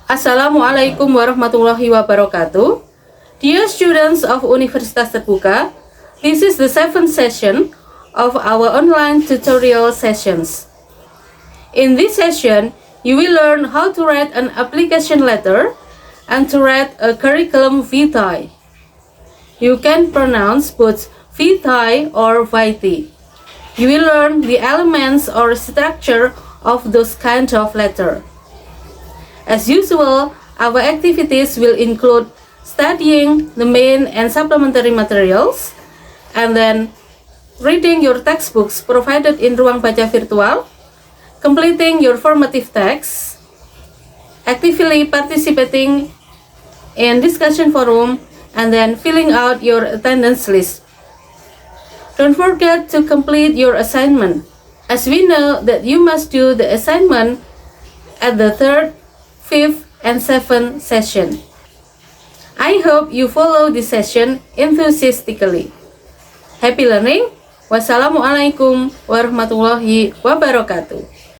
Assalamualaikum warahmatullahi wabarakatuh. Dear students of Universitas Terbuka, this is the 7th session of our online tutorial sessions. In this session, you will learn how to write an application letter and to write a curriculum vitae. You can pronounce both vitae or vitae. You will learn the elements or structure of those kind of letter. As usual, our activities will include studying the main and supplementary materials, and then reading your textbooks provided in Ruang Baca Virtual, completing your formative text, actively participating in discussion forum, and then filling out your attendance list. Don't forget to complete your assignment, as we know that you must do the assignment at the 3rd, 5th, and 7th session. I hope you follow this session enthusiastically. Happy learning. Wassalamualaikum warahmatullahi wabarakatuh.